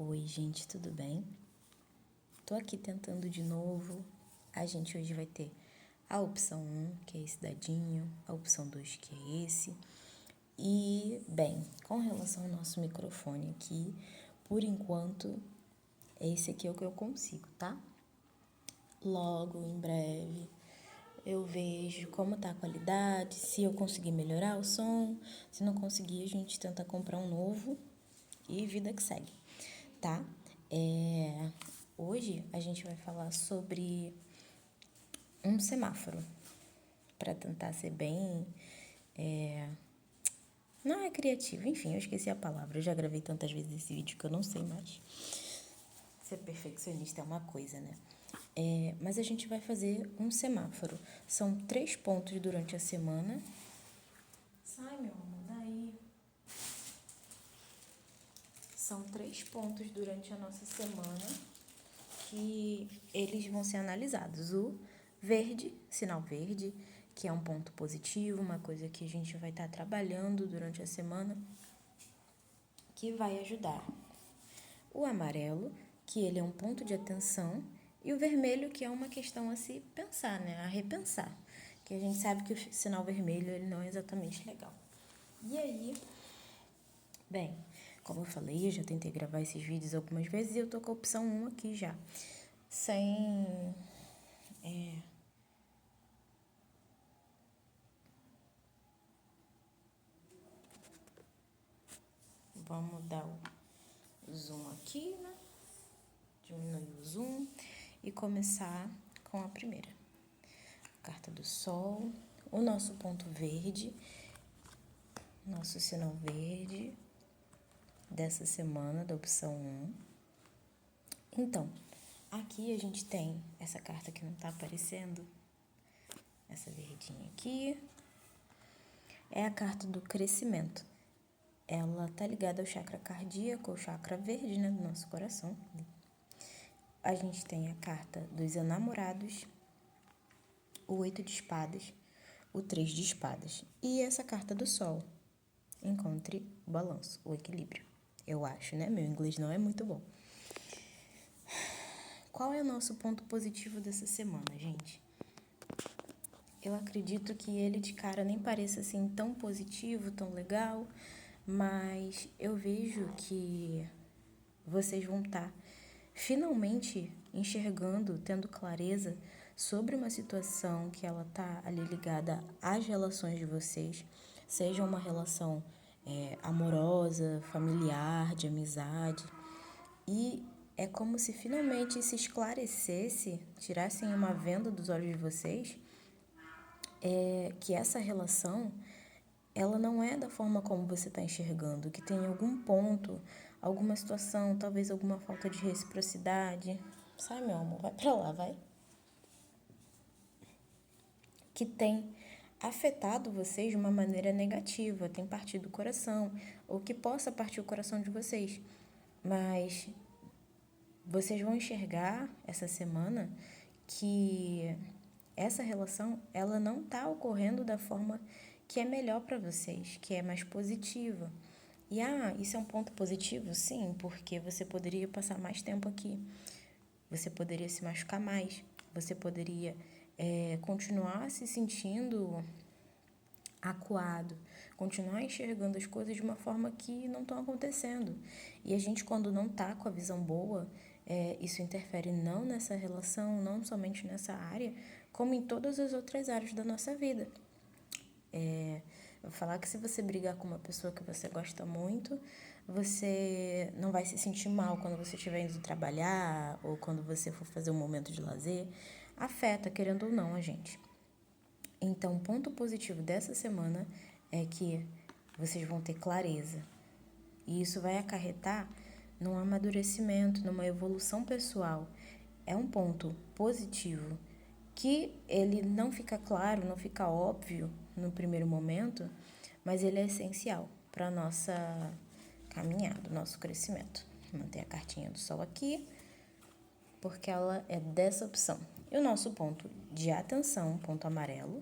Oi, gente, tudo bem? Tô aqui tentando de novo. A gente hoje vai ter a opção 1, que é esse dadinho, a opção 2, que é esse. E, bem, com relação ao nosso microfone aqui, por enquanto, esse aqui é o que eu consigo, tá? Logo, em breve, eu vejo como tá a qualidade, se eu conseguir melhorar o som. Se não conseguir, a gente tenta comprar um novo e vida que segue, tá? Hoje a gente vai falar sobre um semáforo, para tentar ser bem... Não é criativo, enfim, eu esqueci a palavra. Eu já gravei tantas vezes esse vídeo que eu não sei mais. Ser perfeccionista é uma coisa, né? Mas a gente vai fazer um semáforo. São 3 pontos durante a semana. Sai, meu amor, daí. São 3 pontos durante a nossa semana que eles vão ser analisados. O verde, sinal verde, que é um ponto positivo, uma coisa que a gente vai estar trabalhando durante a semana, que vai ajudar. O amarelo, que ele é um ponto de atenção, e o vermelho, que é uma questão a se pensar, né? A repensar. Que a gente sabe que o sinal vermelho ele não é exatamente legal. E aí, bem, como eu falei, eu já tentei gravar esses vídeos algumas vezes e eu tô com a opção 1 aqui já. Sem... Vamos dar o zoom aqui, né? Diminuir o zoom e começar com a primeira. Carta do Sol, o nosso ponto verde, nosso sinal verde dessa semana, da opção 1. Então, aqui a gente tem essa carta que não tá aparecendo, essa verdinha aqui, é a carta do crescimento. Ela tá ligada ao chakra cardíaco, ao chakra verde, né, do nosso coração. A gente tem a carta dos enamorados, o 8 de espadas, o 3 de espadas e essa carta do sol. Encontre o balanço, o equilíbrio. Eu acho, né? Meu inglês não é muito bom. Qual é o nosso ponto positivo dessa semana, gente? Eu acredito que ele de cara nem pareça assim tão positivo, tão legal, mas eu vejo que vocês vão estar finalmente enxergando, tendo clareza sobre uma situação que ela tá ali ligada às relações de vocês, seja uma relação amorosa, familiar, de amizade, e é como se finalmente se esclarecesse, tirassem uma venda dos olhos de vocês, que essa relação ela não é da forma como você está enxergando, que tem algum ponto, alguma situação, talvez alguma falta de reciprocidade. Sai, meu amor, vai pra lá, vai. Que tem afetado vocês de uma maneira negativa, tem partido o coração, ou que possa partir o coração de vocês. Mas vocês vão enxergar essa semana que essa relação, ela não está ocorrendo da forma que é melhor para vocês, que é mais positiva. E, isso é um ponto positivo? Sim, porque você poderia passar mais tempo aqui. Você poderia se machucar mais. Você poderia continuar se sentindo acuado, continuar enxergando as coisas de uma forma que não estão acontecendo. E a gente, quando não tá com a visão boa, isso interfere não nessa relação, não somente nessa área, como em todas as outras áreas da nossa vida. Eu vou falar que se você brigar com uma pessoa que você gosta muito, você não vai se sentir mal quando você estiver indo trabalhar ou quando você for fazer um momento de lazer. Afeta, querendo ou não, a gente. Então, o ponto positivo dessa semana é que vocês vão ter clareza. E isso vai acarretar num amadurecimento, numa evolução pessoal. É um ponto positivo que ele não fica claro, não fica óbvio no primeiro momento, mas ele é essencial para a nossa caminhada, nosso crescimento. Vou manter a cartinha do sol aqui, porque ela é dessa opção. E o nosso ponto de atenção, ponto amarelo,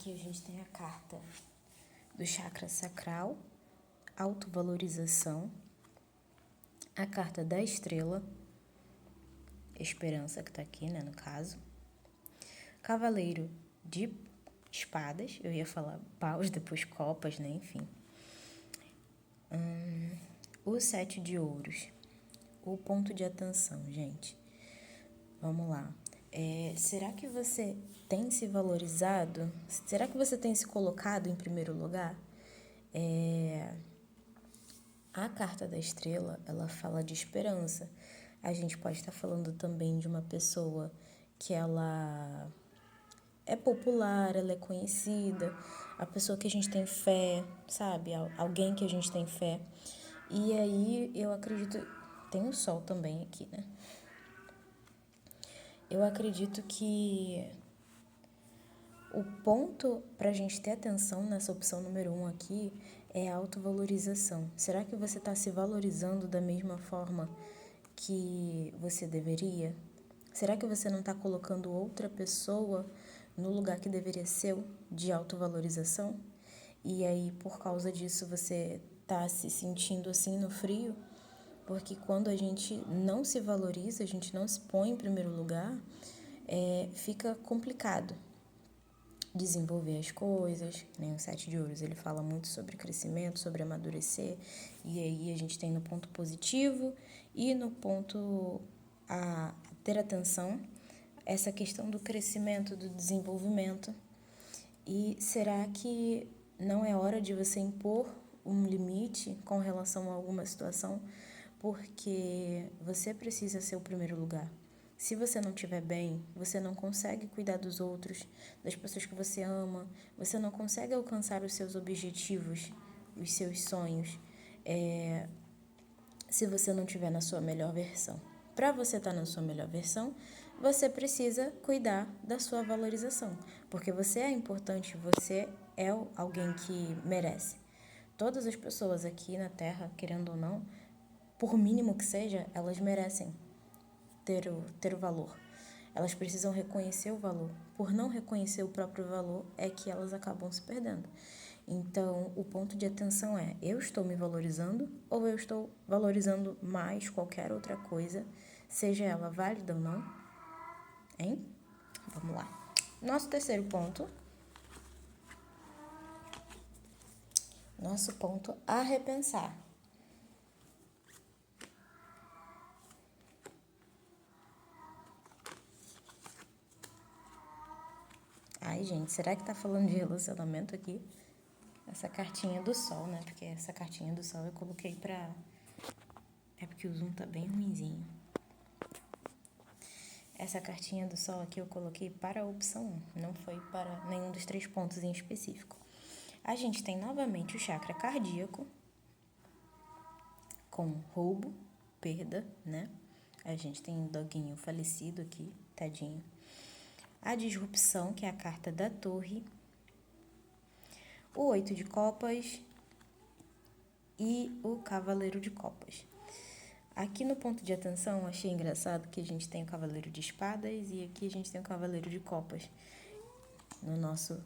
Aqui a gente tem a carta do chakra sacral, autovalorização, a carta da estrela, esperança que tá aqui, né, no caso, cavaleiro de espadas, eu ia falar paus, depois copas, né, enfim. O 7 de ouros, o ponto de atenção, gente. Vamos lá. Será que você tem se valorizado? Será que você tem se colocado em primeiro lugar? A carta da estrela, ela fala de esperança. A gente pode estar falando também de uma pessoa que ela é popular, ela é conhecida, a pessoa que a gente tem fé, sabe? Alguém que a gente tem fé. E aí eu acredito, tem o sol também aqui, né? Eu acredito que o ponto para a gente ter atenção nessa opção número 1 aqui é a autovalorização. Será que você está se valorizando da mesma forma que você deveria? Será que você não está colocando outra pessoa no lugar que deveria ser de autovalorização? E aí, por causa disso, você está se sentindo assim no frio? Porque quando a gente não se valoriza, a gente não se põe em primeiro lugar, fica complicado desenvolver as coisas, né? O 7 de ouros, ele fala muito sobre crescimento, sobre amadurecer, e aí a gente tem no ponto positivo e no ponto a ter atenção essa questão do crescimento, do desenvolvimento. E será que não é hora de você impor um limite com relação a alguma situação? Porque você precisa ser o primeiro lugar. Se você não estiver bem, você não consegue cuidar dos outros, das pessoas que você ama, você não consegue alcançar os seus objetivos, os seus sonhos, se você não estiver na sua melhor versão. Para você estar na sua melhor versão, você precisa cuidar da sua valorização, porque você é importante, você é alguém que merece. Todas as pessoas aqui na Terra, querendo ou não, por mínimo que seja, elas merecem ter o valor. Elas precisam reconhecer o valor. Por não reconhecer o próprio valor, é que elas acabam se perdendo. Então, o ponto de atenção é: eu estou me valorizando ou eu estou valorizando mais qualquer outra coisa, seja ela válida ou não? Hein? Vamos lá. Nosso terceiro ponto. Nosso ponto a repensar. Ai, gente, será que tá falando de relacionamento aqui? Essa cartinha do sol, né? Porque essa cartinha do sol eu coloquei pra... É porque o zoom tá bem ruinzinho. Essa cartinha do sol aqui eu coloquei para a opção 1, não foi para nenhum dos 3 pontos em específico. A gente tem novamente o chakra cardíaco, com roubo, perda, né? A gente tem um doguinho falecido aqui, tadinho. A disrupção, que é a carta da torre. O 8 de copas e o cavaleiro de copas. Aqui no ponto de atenção, achei engraçado que a gente tem o cavaleiro de espadas e aqui a gente tem o cavaleiro de copas no nosso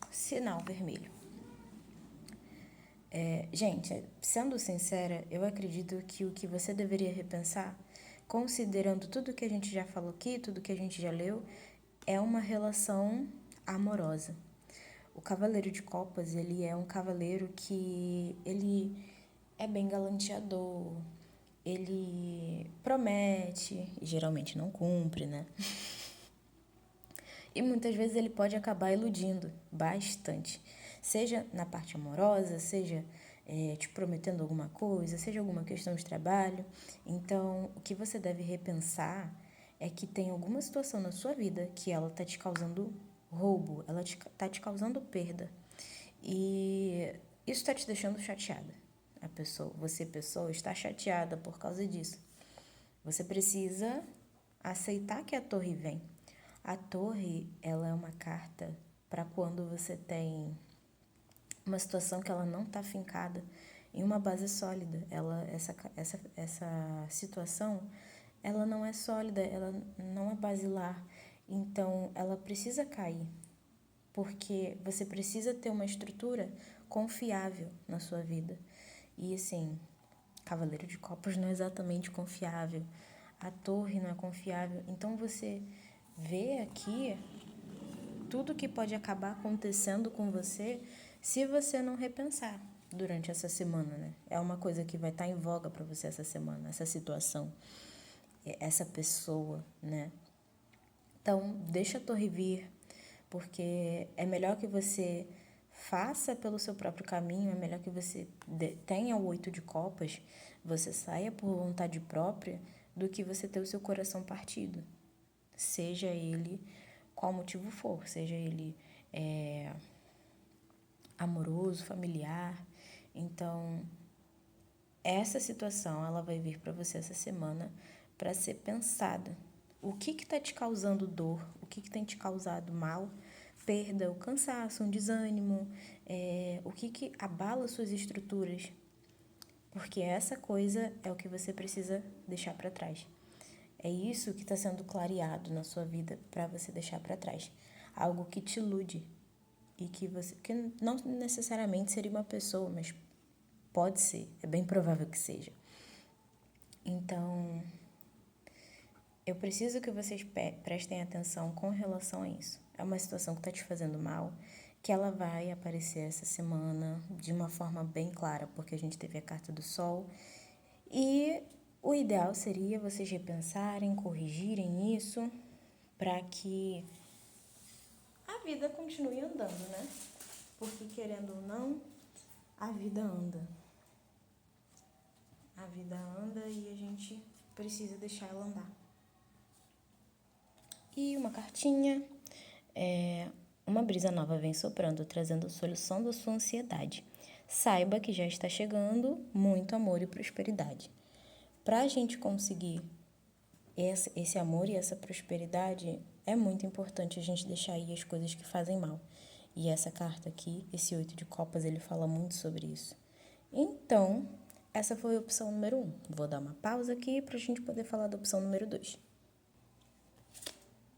sinal vermelho. Gente, sendo sincera, eu acredito que o que você deveria repensar, considerando tudo que a gente já falou aqui, tudo que a gente já leu, é uma relação amorosa. O cavaleiro de copas, ele é um cavaleiro que ele é bem galanteador, ele promete e geralmente não cumpre, né? E muitas vezes ele pode acabar iludindo bastante. Seja na parte amorosa, seja te prometendo alguma coisa, seja alguma questão de trabalho. Então, o que você deve repensar é que tem alguma situação na sua vida que ela está te causando roubo, ela está te causando perda. E isso está te deixando chateada. Você, pessoa, está chateada por causa disso. Você precisa aceitar que a torre vem. A torre, ela é uma carta para quando você tem uma situação que ela não está fincada em uma base sólida. Essa situação, ela não é sólida, ela não é basilar. Então, ela precisa cair. porque você precisa ter uma estrutura confiável na sua vida. E assim, Cavaleiro de Copas não é exatamente confiável, a torre não é confiável. Então você vê aqui tudo que pode acabar acontecendo com você se você não repensar durante essa semana, né? É uma coisa que vai estar em voga para você essa semana, essa situação, essa pessoa, né? Então, deixa a torre vir, porque é melhor que você faça pelo seu próprio caminho, é melhor que você tenha o 8 de copas, você saia por vontade própria, do que você ter o seu coração partido. Seja ele qual motivo for, seja ele amoroso, familiar. Então, essa situação, ela vai vir para você essa semana para ser pensada. O que está te causando dor? O que tem te causado mal? Perda, o cansaço, um desânimo? O que abala suas estruturas? Porque essa coisa é o que você precisa deixar para trás. É isso que está sendo clareado na sua vida para você deixar para trás. Algo que te ilude e que não necessariamente seria uma pessoa, mas pode ser, é bem provável que seja. Então, eu preciso que vocês prestem atenção com relação a isso. É uma situação que está te fazendo mal, que ela vai aparecer essa semana de uma forma bem clara, porque a gente teve a carta do Sol. E o ideal seria vocês repensarem, corrigirem isso, para que a vida continue andando, né? Porque, querendo ou não, a vida anda. A vida anda e a gente precisa deixar ela andar. E uma cartinha, uma brisa nova vem soprando, trazendo a solução da sua ansiedade. Saiba que já está chegando muito amor e prosperidade. Para a gente conseguir esse amor e essa prosperidade, é muito importante a gente deixar aí as coisas que fazem mal. E essa carta aqui, esse 8 de copas, ele fala muito sobre isso. Então, essa foi a opção número 1. Vou dar uma pausa aqui para a gente poder falar da opção número 2.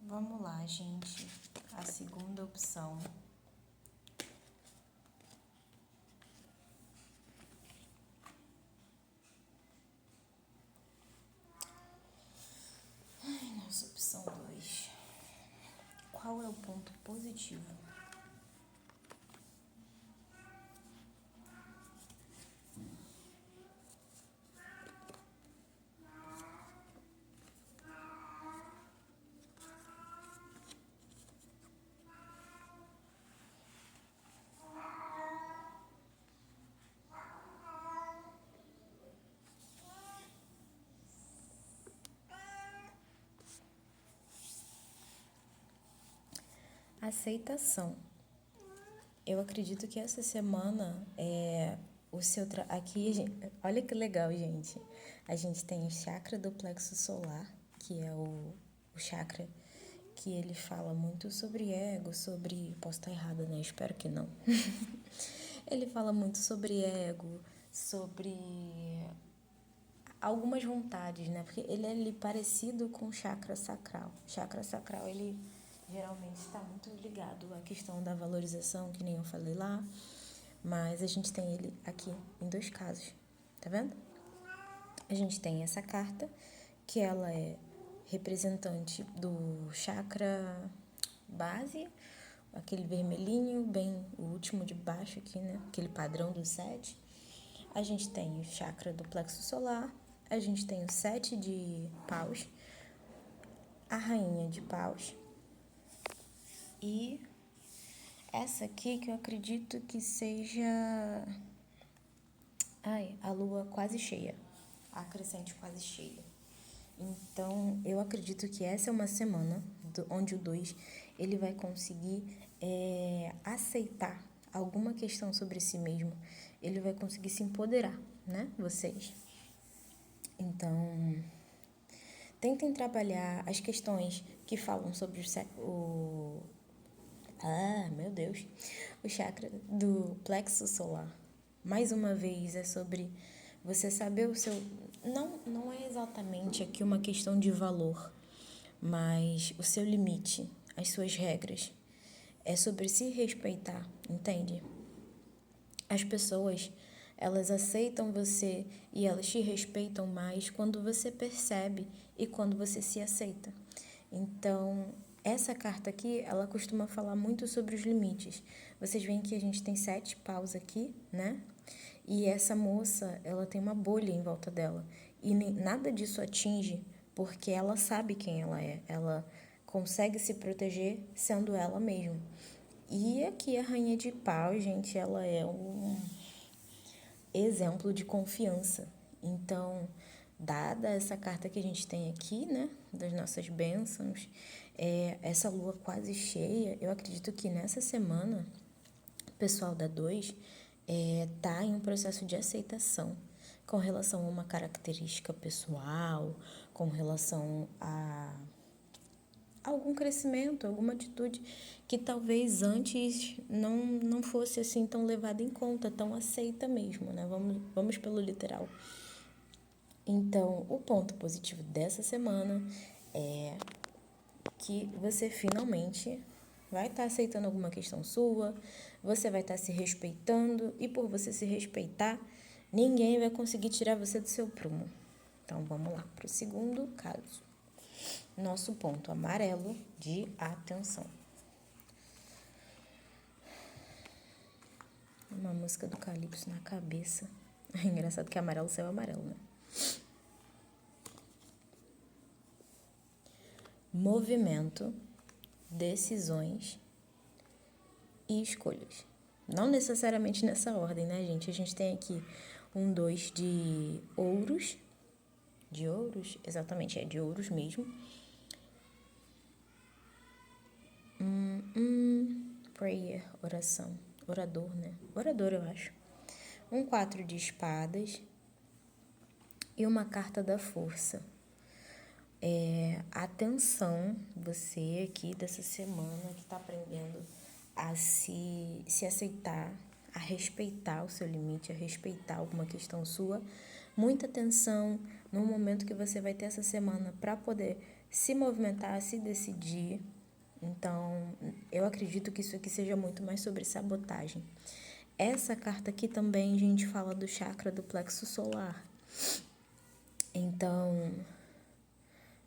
Vamos lá, gente. A segunda opção. Nossa opção 2. Qual é o ponto positivo? Aceitação. Eu acredito que essa semana o seu aqui, olha que legal, gente. A gente tem o chakra do plexo solar, que é o chakra que ele fala muito sobre ego, sobre... Posso estar errada, né? Espero que não. Ele fala muito sobre ego, sobre algumas vontades, né? Porque ele é ali parecido com o chakra sacral. O chakra sacral, ele geralmente está muito ligado à questão da valorização, que nem eu falei lá. Mas a gente tem ele aqui em 2 casos, tá vendo? A gente tem essa carta, que ela é representante do chakra base, aquele vermelhinho, bem o último de baixo aqui, né? Aquele padrão do 7. A gente tem o chakra do plexo solar, a gente tem o 7 de paus, a rainha de paus e essa aqui que eu acredito que seja a lua quase cheia, a crescente quase cheia. Então, eu acredito que essa é uma semana onde o 2 ele vai conseguir aceitar alguma questão sobre si mesmo. Ele vai conseguir se empoderar, né? Vocês. Então, tentem trabalhar as questões que falam sobre meu Deus! O chakra do plexo solar. Mais uma vez, é sobre você saber o seu... Não é exatamente aqui uma questão de valor, mas o seu limite, as suas regras. é sobre se respeitar, entende? As pessoas, elas aceitam você e elas te respeitam mais quando você percebe e quando você se aceita. Então, essa carta aqui, ela costuma falar muito sobre os limites. Vocês veem que a gente tem 7 paus aqui, né? E essa moça, ela tem uma bolha em volta dela. E nada disso atinge porque ela sabe quem ela é. Ela consegue se proteger sendo ela mesma. E aqui a Rainha de Paus, gente, ela é um exemplo de confiança. Então, dada essa carta que a gente tem aqui, né, das nossas bênçãos, essa lua quase cheia, eu acredito que nessa semana, o pessoal da 2 tá em um processo de aceitação com relação a uma característica pessoal, com relação a algum crescimento, alguma atitude que talvez antes não fosse assim tão levada em conta, tão aceita mesmo, né? Vamos pelo literal. Então, o ponto positivo dessa semana é que você finalmente vai estar aceitando alguma questão sua, você vai estar se respeitando e por você se respeitar, ninguém vai conseguir tirar você do seu prumo. Então, vamos lá para o segundo caso. Nosso ponto amarelo de atenção. Uma música do Calypso na cabeça. É engraçado que amarelo saiu amarelo, né? Movimento, decisões e escolhas. Não necessariamente nessa ordem, né, gente? A gente tem aqui 2 de ouros. De ouros? Exatamente, é de ouros mesmo. Prayer, oração. Orador, né? Orador, eu acho. 4 de espadas e uma carta da força. Atenção, você aqui dessa semana que está aprendendo a se aceitar, a respeitar o seu limite, a respeitar alguma questão sua. Muita atenção no momento que você vai ter essa semana para poder se movimentar, se decidir. Então, eu acredito que isso aqui seja muito mais sobre sabotagem. Essa carta aqui também, gente, fala do chakra do plexo solar. Então,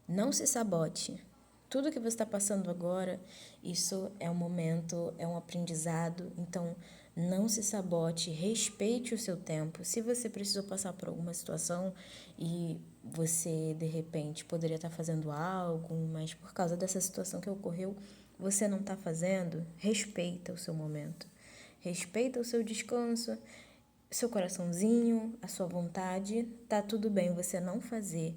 não se sabote. Tudo que você está passando agora, isso é um momento, é um aprendizado. Então, não se sabote, respeite o seu tempo. Se você precisou passar por alguma situação e você, de repente, poderia estar fazendo algo, mas por causa dessa situação que ocorreu, você não está fazendo, respeita o seu momento. Respeita o seu descanso, seu coraçãozinho, a sua vontade. Tá tudo bem você não fazer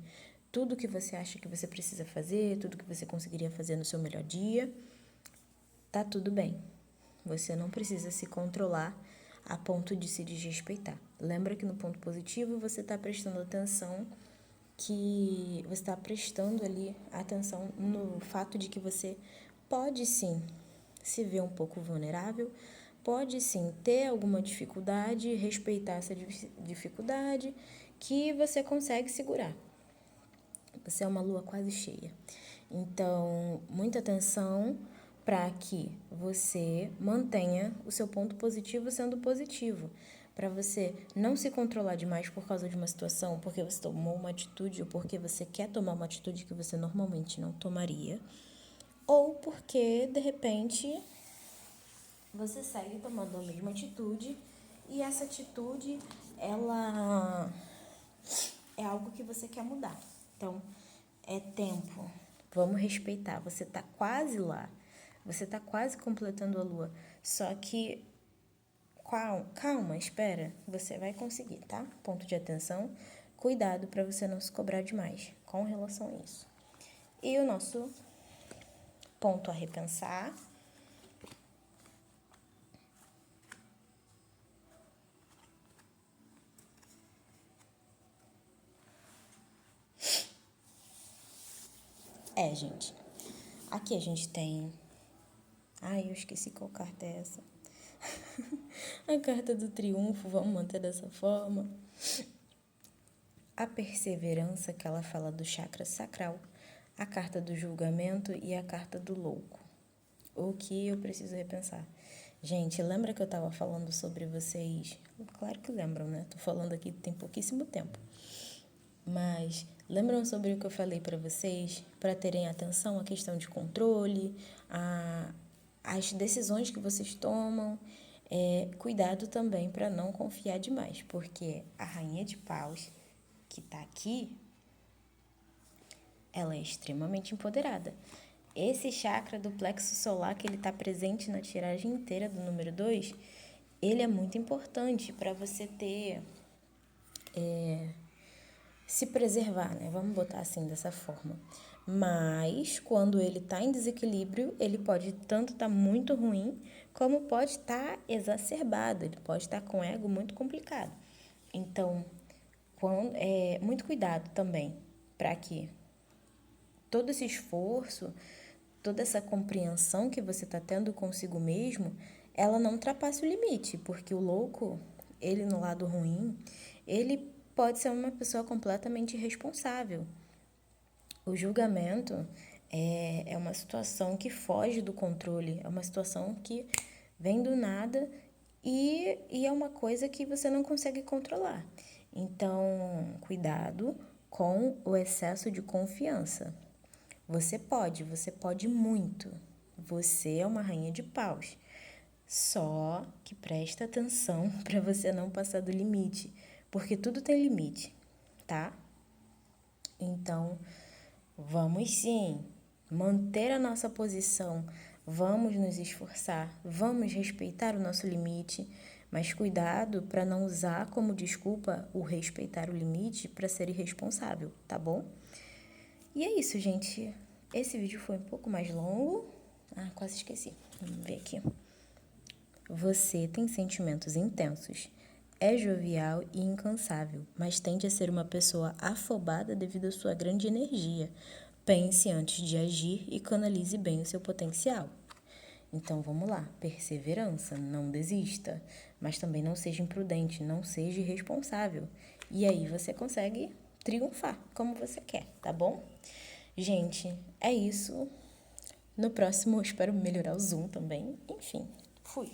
tudo que você acha que você precisa fazer, tudo que você conseguiria fazer no seu melhor dia. Tá tudo bem. Você não precisa se controlar a ponto de se desrespeitar. Lembra que no ponto positivo você está prestando atenção, que você está prestando ali atenção no fato de que você pode sim se ver um pouco vulnerável, pode sim ter alguma dificuldade, respeitar essa dificuldade que você consegue segurar. Você é uma lua quase cheia. Então, muita atenção para que você mantenha o seu ponto positivo sendo positivo. Para você não se controlar demais por causa de uma situação, porque você tomou uma atitude ou porque você quer tomar uma atitude que você normalmente não tomaria. Ou porque, de repente, você segue tomando a mesma atitude e essa atitude, ela é algo que você quer mudar. Então, é tempo. Vamos respeitar. Você tá quase lá. Você tá quase completando a lua. Só que, calma, espera. Você vai conseguir, tá? Ponto de atenção. Cuidado para você não se cobrar demais com relação a isso. E o nosso ponto a repensar. Gente. Aqui a gente tem... Ai, eu esqueci qual carta é essa. A carta do triunfo, vamos manter dessa forma. A perseverança, que ela fala do chakra sacral. A carta do julgamento e a carta do louco. O que eu preciso repensar? Gente, lembra que eu tava falando sobre vocês? Claro que lembram, né? Tô falando aqui tem pouquíssimo tempo. Mas lembram sobre o que eu falei para vocês? Para terem atenção à questão de controle, às decisões que vocês tomam. Cuidado também para não confiar demais, porque a rainha de paus que tá aqui, ela é extremamente empoderada. Esse chakra do plexo solar que ele está presente na tiragem inteira do número 2, ele é muito importante para você ter, se preservar, né? Vamos botar assim, dessa forma. Mas, quando ele está em desequilíbrio, ele pode tanto estar muito ruim, como pode estar exacerbado, ele pode estar com ego muito complicado. Então, muito cuidado também, para que todo esse esforço, toda essa compreensão que você está tendo consigo mesmo, ela não ultrapasse o limite, porque o louco, ele no lado ruim, ele pode ser uma pessoa completamente irresponsável. O julgamento é uma situação que foge do controle, é uma situação que vem do nada e é uma coisa que você não consegue controlar. Então, cuidado com o excesso de confiança. Você pode muito. Você é uma rainha de paus. Só que presta atenção para você não passar do limite, porque tudo tem limite, tá? Então, vamos sim manter a nossa posição, vamos nos esforçar, vamos respeitar o nosso limite, mas cuidado para não usar como desculpa o respeitar o limite para ser irresponsável, tá bom? E é isso, gente. Esse vídeo foi um pouco mais longo. Quase esqueci. Vamos ver aqui. Você tem sentimentos intensos. É jovial e incansável, mas tende a ser uma pessoa afobada devido à sua grande energia. Pense antes de agir e canalize bem o seu potencial. Então vamos lá, perseverança, não desista, mas também não seja imprudente, não seja irresponsável. E aí você consegue triunfar como você quer, tá bom? Gente, é isso. No próximo eu espero melhorar o Zoom também. Enfim, fui.